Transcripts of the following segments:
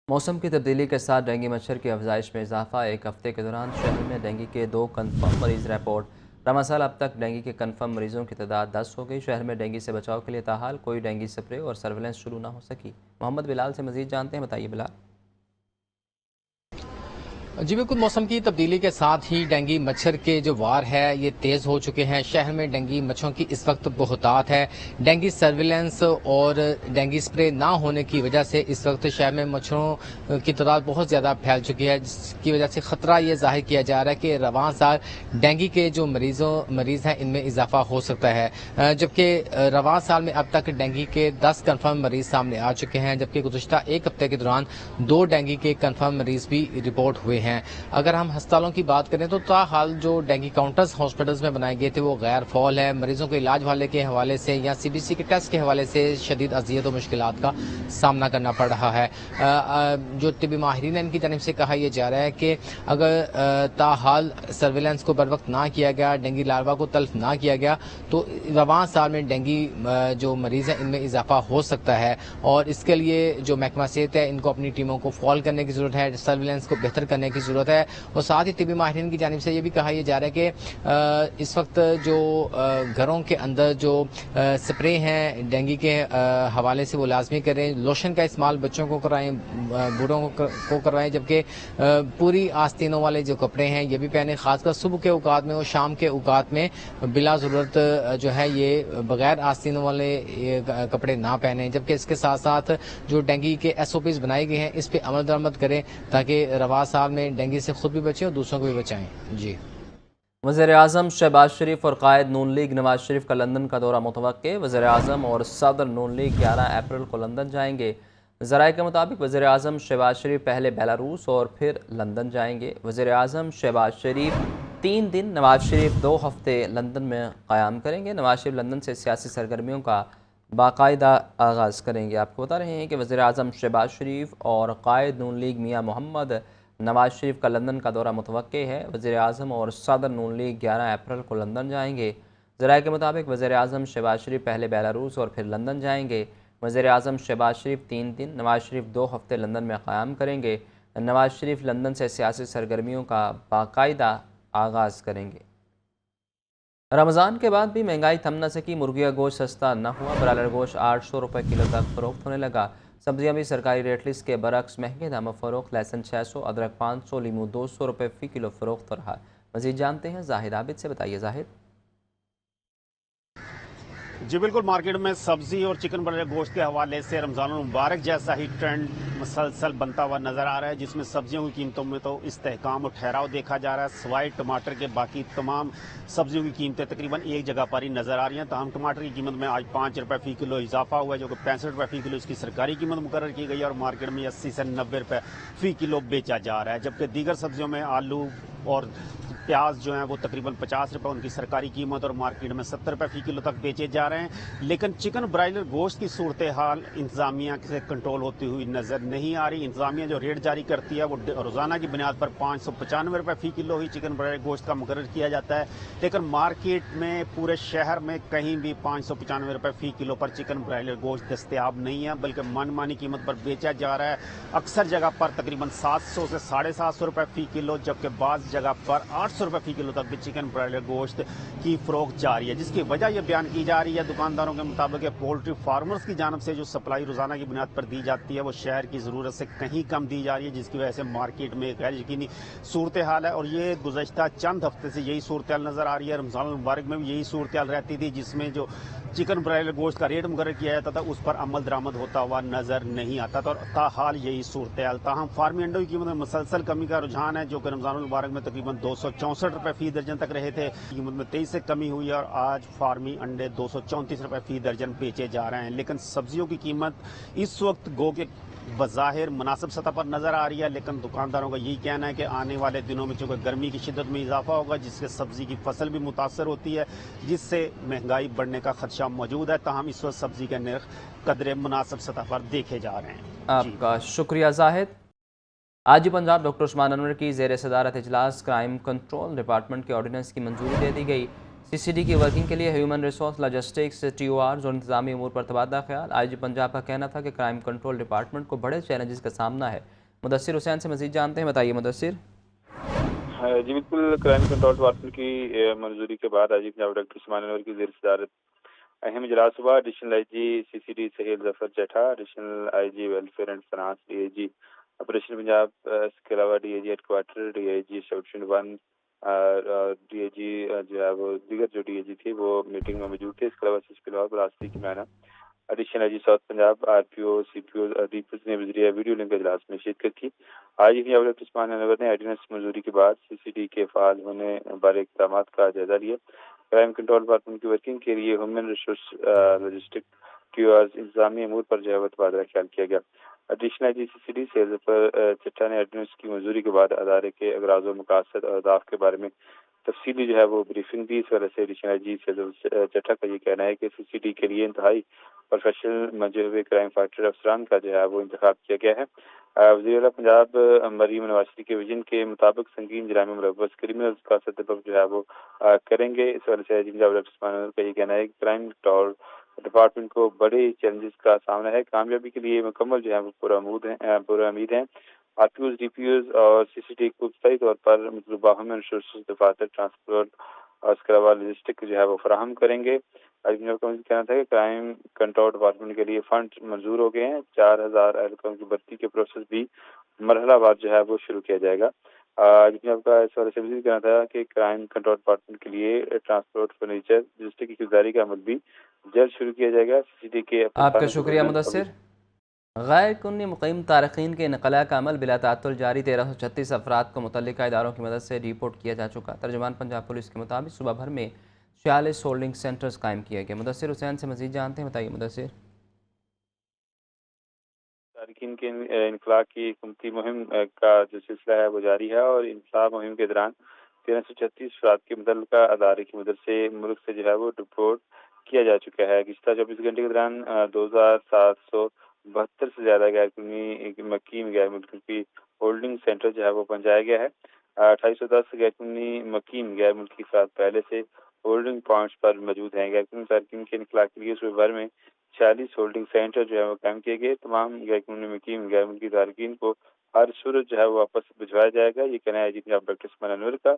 मौसम की तब्दीली के साथ डेंगू मच्छर की अफजाइश में इजाफा। एक हफ्ते के दौरान शहर में डेंगू के 2 कन्फर्म मरीज रिपोर्ट। रमासाल अब तक डेंगू के कन्फर्म मरीजों की तादाद 10 हो गई। शहर में डेंगू से बचाव के लिए ताहाल कोई डेंगू स्प्रे और सर्वेलेंस शुरू ना हो सकी। मोहम्मद बिलाल से मजीद जानते हैं, बताइए बिलाल। जी बिल्कुल, मौसम की तब्दीली के साथ ही डेंगू मच्छर के जो वार है ये तेज़ हो चुके हैं। शहर में डेंगू मच्छरों की इस वक्त बहुतात है। डेंगू सर्विलेंस और डेंगू स्प्रे ना होने की वजह से इस वक्त शहर में मच्छरों की तादाद बहुत ज़्यादा फैल चुकी है, जिसकी वजह से ख़तरा ये जाहिर किया जा रहा है कि रवां साल डेंगू के जो मरीज़ हैं इनमें इजाफा हो सकता है। जबकि रवां साल में अब तक डेंगू के 10 कन्फर्म मरीज सामने आ चुके हैं, जबकि गुज़श्ता एक हफ्ते के दौरान 2 डेंगू के कन्फर्म मरीज भी रिपोर्ट हुए हैं। अगर हम अस्पतालों की बात करें तो ताहाल जो डेंगू काउंटर्स हॉस्पिटल्स में बनाए गए थे वो गैर फौल है। मरीजों को इलाज वाले के हवाले से या सीबीसी के टेस्ट के हवाले से शदीद अजियत और मुश्किलात का सामना करना पड़ रहा है। जो तिबी माहिरीन है इनकी जानिब से कहा यह जा रहा है कि अगर ताहाल सर्विलेंस को बर वक्त ना किया गया, डेंगू लार्वा को तल्फ ना किया गया तो रवां साल में डेंगू जो मरीज हैं इनमें इजाफा हो सकता है। और इसके लिए जो महकमा सेहत है इनको अपनी टीमों को फॉल करने की जरूरत है, सर्विलेंस को बेहतर करने की जरूरत है। और साथ ही तिबी माहिरीन की जानिब से ये भी कहा यह जा रहा है कि इस वक्त जो घरों के अंदर जो स्प्रे हैं डेंगू के हवाले से वो लाजमी करें। लोशन का इस्तेमाल बच्चों को कराएं, बूढ़ों को करवाएं, जबकि पूरी आस्तीनों वाले जो कपड़े हैं ये भी पहने, खासकर सुबह के औकात में और शाम के औकात में बिला ज़रूरत जो है ये बगैर आस्तीनों वाले कपड़े ना पहने। जबकि इसके साथ साथ जो डेंगू के SOPs बनाए गए हैं इस पर अमल दरामद करें ताकि रवा साल में डेंगू से खुद भी बचें और दूसरों को भी बचाएं। जी। वज़ीर-ए-आज़म शहबाज शरीफ और कायद नून लीग नवाज शरीफ का लंदन का दौरा मुतवक्के। वज़ीर-ए-आज़म और सदर नून लीग 11 अप्रैल को लंदन जाएंगे। ज़राए के मुताबिक वज़ीर-ए-आज़म शहबाज शरीफ पहले बेलारूस और फिर लंदन जाएंगे। वज़ीर-ए-आज़म शहबाज शरीफ 3 दिन, नवाज शरीफ 2 हफ्ते लंदन में क़याम करेंगे। नवाज शरीफ लंदन से सियासी सरगर्मियों का बाकायदा आगाज़ करेंगे। आपको बता रहे हैं कि वज़ीर-ए-आज़म शहबाज शरीफ और कायद नून लीग मियाँ मोहम्मद नवाज शरीफ का लंदन का दौरा मुतवक्के है। वज़ीर-ए-आज़म और सदर नून लीग 11 अप्रैल को लंदन जाएंगे। ज़राए के मुताबिक वज़ीर-ए-आज़म शहबाज शरीफ पहले बेलारूस और फिर लंदन जाएंगे। वज़ीर-ए-आज़म शहबाज शरीफ 3 दिन, नवाज शरीफ 2 हफ्ते लंदन में क़याम करेंगे। नवाज शरीफ लंदन से सियासी सरगर्मियों का बाकायदा आगाज़ करेंगे। रमज़ान के बाद भी महंगाई थम न सकी। मुर्गिया गोश्त सस्ता न हुआ। ब्रायलर गोश्त 800 रुपये किलो तक फ़रोख्त होने लगा। सब्जियां भी सरकारी रेट लिस्ट के बरक्स महंगे दामों फ़रोख्त। लहसुन 600, अदरक 500, लीमू 200 रुपये फ़ी किलो फ़रोख्त हो रहा। मज़ीद जानते हैं जाहिद आबिद से, बताइए जाहिद। जी बिल्कुल, मार्केट में सब्जी और चिकन ब्रायलर गोश्त के हवाले से रमज़ान मुबारक जैसा ही ट्रेंड मुसलसल बनता हुआ नजर आ रहा है, जिसमें सब्जियों की कीमतों में तो इस्तेहकाम और ठहराव देखा जा रहा है। सवाई टमाटर के बाकी तमाम सब्जियों की कीमतें तकरीबन एक जगह पर ही नजर आ रही हैं। तमाम टमाटर की कीमत में आज 5 रुपये फ़ी किलो इजाफा हुआ है, जो कि 65 रुपये फ़ी किलो इसकी सरकारी कीमत मुकर्रर की गई है और मार्केट में 80 से 90 रुपये फ़ी किलो बेचा जा रहा है। जबकि दीगर सब्जियों में आलू और प्याज जो है वो तकरीबन 50 रुपये उनकी सरकारी कीमत और मार्केट में 70 रुपये फ़ी किलो तक बेचे जा रहे हैं। लेकिन चिकन ब्रायलर गोश्त की सूरत हाल इंतजामिया से कंट्रोल होती हुई नजर नहीं आ रही। इंतजामिया जो रेट जारी करती है वो रोजाना की बुनियाद पर 595 रुपये फ़ी किलो ही चिकन ब्रायलर गोश्त का मुकर्रर किया जाता है। लेकिन मार्केट में पूरे शहर में कहीं भी 595 रुपये फ़ी किलो पर चिकन ब्रायलर गोश्त दस्तयाब नहीं है, बल्कि मनमानी कीमत पर बेचा जा रहा है। अक्सर जगह पर तकरीबन 700 से 750 रुपये फ़ी किलो, जबकि बाज़ जगह पर 800 रुपये फ़ी किलो तक भी चिकन ब्रायलर गोश्त की फरोख्त जारी है। जिसकी वजह यह बयान की जा रही है दुकानदारों के मुताबिक पोल्ट्री फार्मर्स की जानब से जो सप्लाई रोजाना की बुनियाद पर दी जाती है वो शहर की ज़रूरत से कहीं कम दी जा रही है, जिसकी वजह से मार्केट में गैर यकीनी सूरत हाल है। और ये गुज़श्ता चंद हफ्ते से यही सूरत हाल नजर आ रही है। रमज़ान मुबारक में भी यही सूरत हाल रहती थी, जिसमें जो चिकन ब्रायलर गोश्त का रेट मुकर्रर किया जाता था उस पर अमल दरामद होता हुआ नजर नहीं आता था। और ताहाल यही सूरत हाल। ताहम फार्मी अंडों की कीमत में मुसलसल कमी का रुझान है, जो कि रमज़ान मुबारक में तकरीबन 264 रुपये फ़ी दर्जन तक रहे थे। कीमत में 23 से कमी हुई और आज फार्मी अंडे 234 रुपये फ़ी दर्जन बेचे जा रहे हैं। लेकिन सब्जियों की कीमत इस वक्त गो के बज़ाहिर मुनासिब सतह पर नजर आ रही है, लेकिन दुकानदारों का यही कहना है कि आने वाले दिनों में चूंकि गर्मी की शिद्दत में इजाफा होगा, जिससे सब्जी की फसल भी मुतासर होती है, जिससे महंगाई बढ़ने का खदशा मौजूद है। ताहम इस वक्त सब्जी के नर्ख कदरे मुनासिब सतह पर देखे जा रहे हैं। आपका शुक्रिया जाहिद। आज पंजाब डॉक्टर उस्मान अनवर की ज़ेर सदारत इजलास क्राइम कंट्रोल डिपार्टमेंट के ऑर्डिनेंस की मंजूरी दे दी गई। CCD की वर्किंग के लिए ह्यूमन रिसोर्स लॉजिस्टिक्स TORs और इंतजामी अमूर पर तबादला ख्याल। IG पंजाब का कहना था कि क्राइम कंट्रोल डिपार्टमेंट को बड़े चैलेंजेस का सामना है। मुदस्सिर हुसैन से मज़ीद जानते हैं, बताइए मुदस्सिर। जी बिल्कुल, क्राइम कंट्रोल डिपार्टमेंट की मंजूरी के बाद आज पंजाब डॉक्टर उस्मान अनवर की ज़ेर सदारत अहम इजलास हुआ। Additional IG CCD Sohail Zafar जठा, additional IG welfare and finance, DIG operation Punjab, इसके अलावा DIG headquarter, DIG section 1, DIG जो है वो दीगर जो DIG थी वो मीटिंग में मौजूद थे। इसके अलावा CSP लाहौर बरास्ती की मैना, additional IG south Punjab, RPO CPO DPO ने वज़ीर वीडियो लिंक इजलास में शिरकत की। आज ही पंजाब डॉक्टर उस्मान अनवर ने ऑर्डिनेंस मंजूरी के बाद CCD के फाल होने वाले इक़दाम का जायजा लिया। क्राइम कंट्रोल डिपार्टमेंट की वर्किंग के लिए ह्यूमन रिसोर्स लॉजिस्टिक TORs इंतजामी अमूर पर जो है तबादला ख्याल किया गया। एडिशनल IG CCD सेल पर चट्टा ने ऑर्डिनेंस की मंजूरी के बाद अदारे के अगराज़ व मकासद और अहदाफ के बारे में तफसीली जो है वो ब्रीफिंग दी। इस वजह से एडिशनल IG सेल चट्टा का ये कहना है कि CCD के लिए इंतहाई प्रोफेशनल मंजे हुए क्राइम फाइटर अफसरान का जो है वो इंतखाब किया गया है। वज़ीर पंजाब मरीम नवाज शरीफ के विजन के मुताबिक संगीन जराम मुलव्वस क्रिमिनल्स का सदबब जो है वो करेंगे। इस वजह से पंजाब डॉक्टर उस्मान अनवर का ये कहना है कि क्राइम कंट्रोल डिपार्टमेंट को बड़े चैलेंजेस का सामना है। कामयाबी के लिए मुकम्मल जो है वो पूरा उम्मीद है। RPOs DPOs और CCD को सही तौर पर मतलूबा ह्यूमन रिसोर्स दफातर ट्रांसपोर्ट और इसके अलावा लॉजिस्टिक जो है वो फराहम करेंगे। पंजाब का कहना था कि क्राइम कंट्रोल डिपार्टमेंट के लिए फंड मंजूर हो गए हैं। 4000 एहलकारों की भर्ती के प्रोसेस भी मरहलावार जो है वो शुरू किया जाएगा। पंजाब का इस वजह से भी कहना था कि क्राइम कंट्रोल डिपार्टमेंट के लिए ट्रांसपोर्ट फर्नीचर लॉजिस्टिक की खरीदारी का अमल भी जल्द शुरू किया जाएगा। CCD के आपका शुक्रिया मुदस्सिर। गैर कानूनी मुक़ीम तारक़ीन के इनक़ला का अमल बिला ताअत्तुल जारी 1336 अफराद को मुतल्लिका इदारों की मदद से रिपोर्ट किया जा चुका। तर्जुमान पंजाब पुलिस के मुताबिक सुबह भर में 46 होल्डिंग सेंटर्स कायम किए गए। मुदस्सिर हुसैन से मज़ीद जानते हैं, बताइए मुदस्सिर। तारकीन के इनखला की हुकूमती मुहिम का जो सिलसिला है वो जारी है और इनखला मुहिम के दौरान 1336 अफराद के मुतल्लिका अदारे की मदद से मुल्क से जो है वो डिपोर्ट किया जा चुका है। गुज़िश्ता 24 घंटे के दौरान 2772 से ज़्यादा गैर कानूनी मकीम गैर मुल्की होल्डिंग सेंटर जो है वो पहुँचाया गया है। 2810 गैर कानूनी मकीम गैर मुल्की अफराद पहले से होल्डिंग पॉइंट्स पर मौजूद हैं। गैर कानूनी तारकीन के इनखला के लिए सूबे भर में 46 होल्डिंग सेंटर जो है वो कायम किए गए। तमाम गैर कानूनी मकीम गैर मुल्की तारकीन को हर सूरत जो है वो वापस भिजवाया जाएगा। ये कहना है IG पंजाब डॉक्टर उस्मान अनवर का।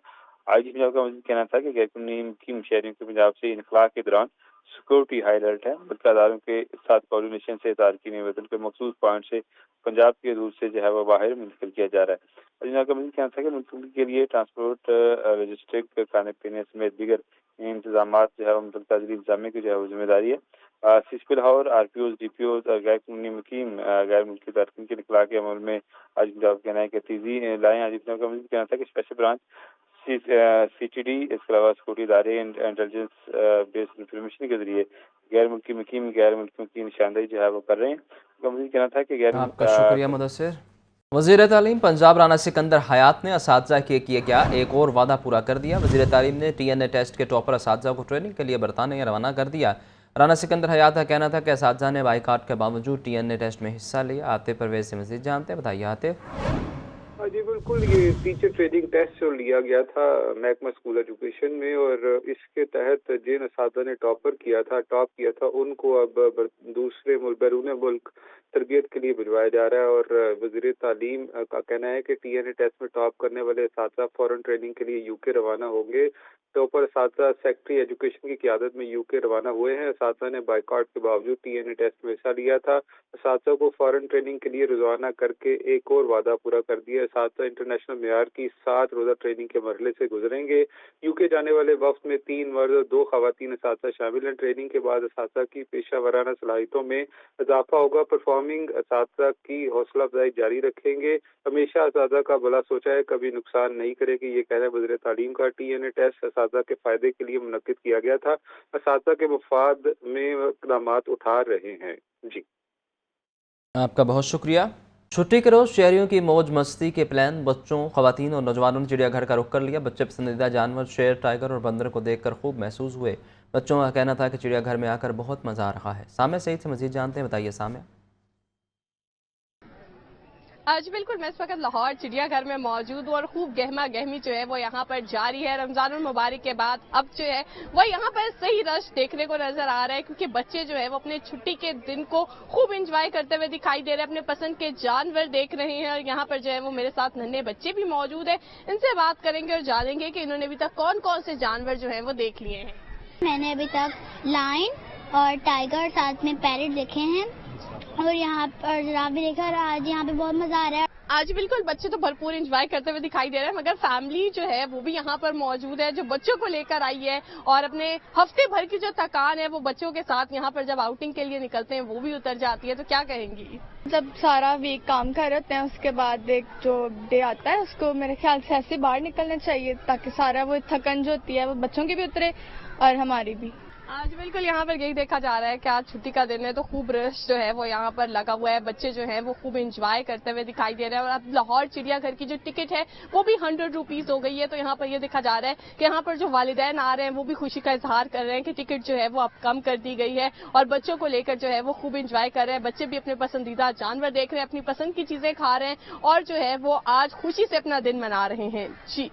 IG पंजाब का मज़ीद कहना था कि गैर कानूनी मकीम शहरियों के पंजाब से इनखला के दौरान सिक्योरिटी हाई अलर्ट है। मुल्क अदारों के साथ कोऑर्डिनेशन से तारकीन वतन के मखसूस पॉइंट से पंजाब के रूट से जो है वो बाहर मुंतकिल किया जा रहा है। पंजाब का मज़ीद कहना था कि मुल्क के लिए ट्रांसपोर्ट लॉजिस्टिक खाने पीने समेत दीगर इंतजाम जो है वो मुतल्लिका ज़िली इंतजामिया की जो है वो जिम्मेदारी है। CSP लाहौर RPOs DPOs और गैर कानूनी मुकीम गैर मुल्की तारकीन के इनखला के अमल में आज पंजाब कहना है कि तेजी लाएँ। आज पंजाब का मज़ीद कहना था कि स्पेशल ब्रांच CTD इसके अलावा सिक्योरिटी इदारे इंटेलिजेंस बेस्ड इंफॉर्मेशन के जरिए गैर मुल्की मकीम गैर मुल्कियों की निशानदेही जो है वो कर रहे हैं। उनका मज़ीद कहना था कि आपका शुक्रिया मुदस्सिर। वज़ीर तालीम पंजाब राना सिकंदर हयात ने असातिज़ा के किए गया एक और वादा पूरा कर दिया। वज़ीर तालीम ने TNA टेस्ट के टॉपर असातिज़ा को ट्रेनिंग के लिए बरतानिया रवाना कर दिया। राना सिकंदर हयात का कहना था कि असातिज़ा ने बाइकाट के बावजूद TNA टेस्ट में हिस्सा लिया। आतिफ परवेज़ से मज़ीद जानते हैं, बताइए आतिफ। जी बिल्कुल, ये टीचर ट्रेनिंग टेस्ट जो लिया गया था महकमा स्कूल एजुकेशन में और इसके तहत जिन असातिज़ा ने टॉप किया था उनको अब दूसरे बैरून मुल्क तरबियत के लिए भिजवाया जा रहा है। और वज़ीर तालीम का कहना है कि TNA टेस्ट में टॉप करने वाले असातिज़ा फॉरेन ट्रेनिंग के लिए UK रवाना होंगे। टॉपर असातिज़ा सेक्रेटरी एजुकेशन की क़यादत में UK रवाना हुए हैं। असातिज़ा ने बाइकाट के बावजूद TNA टेस्ट में हिस्सा लिया था। असातिज़ा को फॉरेन ट्रेनिंग के लिए रवाना करके एक और वादा पूरा कर दिया। असातिज़ा इंटरनेशनल मेयार की 7 रोज़ा ट्रेनिंग के मरहले से गुजरेंगे। UK जाने वाले वक्त में 3 मर्द और 2 ख़वातीन असातिज़ा शामिल हैं। ट्रेनिंग के बाद असातिज़ा की पेशा वराना सलाहियतों में इजाफा होगा। परफॉर्मिंग असातिज़ा की हौसला अफजाई जारी रखेंगे। हमेशा असातिज़ा का भला सोचा है, कभी नुकसान नहीं करेगी, ये कहना है वज़ीर तालीम का। TNA टेस्ट असातिज़ा के फ़ायदे के लिए मुनक्किद किया गया था। असातिज़ा के मफाद में इक़दामात उठा रहे हैं। जी आपका बहुत शुक्रिया। छुट्टी के रोज़ शहरियों की मौज मस्ती के प्लान बच्चों, ख़वातीन और नौजवानों ने चिड़ियाघर का रुख कर लिया। बच्चे पसंदीदा जानवर शेर, टाइगर और बंदर को देखकर खूब महसूस हुए। बच्चों का कहना था कि चिड़ियाघर में आकर बहुत मज़ा आ रहा है। सामिया सईद से मज़ीद जानते हैं, बताइए सामिया। آج بالکل میں اس وقت لاہور چڑیا گھر میں موجود ہوں اور خوب گہما گہمی جو ہے وہ یہاں پر جاری ہے. رمضان المبارک کے بعد اب جو ہے وہ یہاں پر صحیح رش دیکھنے کو نظر آ رہا ہے, کیونکہ بچے جو ہے وہ اپنے چھٹی کے دن کو خوب انجوائے کرتے ہوئے دکھائی دے رہے ہیں, اپنے پسند کے جانور دیکھ رہے ہیں. اور یہاں پر جو ہے وہ میرے ساتھ ننھے بچے بھی موجود ہیں, ان سے بات کریں گے اور جانیں گے کہ انہوں نے ابھی تک کون کون سے جانور جو ہیں وہ دیکھ لیے ہیں. میں نے ابھی تک لائن اور ٹائیگر ساتھ میں پیرٹ دیکھے ہیں اور یہاں پر جراف بھی دیکھا, اور آج یہاں پہ بہت مزہ آ رہا ہے. آج بالکل بچے تو بھرپور انجوائے کرتے ہوئے دکھائی دے رہے ہیں, مگر فیملی جو ہے وہ بھی یہاں پر موجود ہے جو بچوں کو لے کر آئی ہے, اور اپنے ہفتے بھر کی جو تھکان ہے وہ بچوں کے ساتھ یہاں پر جب آؤٹنگ کے لیے نکلتے ہیں وہ بھی اتر جاتی ہے. تو کیا کہیں گی؟ جب سارا ویک کام کر رہے ہوتے ہیں اس کے بعد ایک جو ڈے آتا ہے اس کو میرے خیال سے ایسے باہر نکلنا چاہیے تاکہ سارا وہ تھکن جو ہوتی ہے وہ بچوں کی بھی اترے اور ہماری بھی. آج بالکل یہاں پر یہی دیکھا جا رہا ہے کہ آج چھٹی کا دن ہے تو خوب رش جو ہے وہ یہاں پر لگا ہوا ہے, بچے جو ہیں وہ خوب انجوائے کرتے ہوئے دکھائی دے رہے ہیں. اور اب لاہور چڑیا گھر کی جو ٹکٹ ہے وہ بھی 100 روپیز ہو گئی ہے. تو یہاں پر یہ دیکھا جا رہا ہے کہ یہاں پر جو والدین آ رہے ہیں وہ بھی خوشی کا اظہار کر رہے ہیں کہ ٹکٹ جو ہے وہ اب کم کر دی گئی ہے, اور بچوں کو لے کر جو ہے وہ خوب انجوائے کر رہے ہیں. بچے بھی اپنے پسندیدہ جانور دیکھ رہے ہیں, اپنی پسند کی چیزیں کھا رہے ہیں اور جو ہے وہ آج خوشی سے اپنا دن منا رہے ہیں. جی.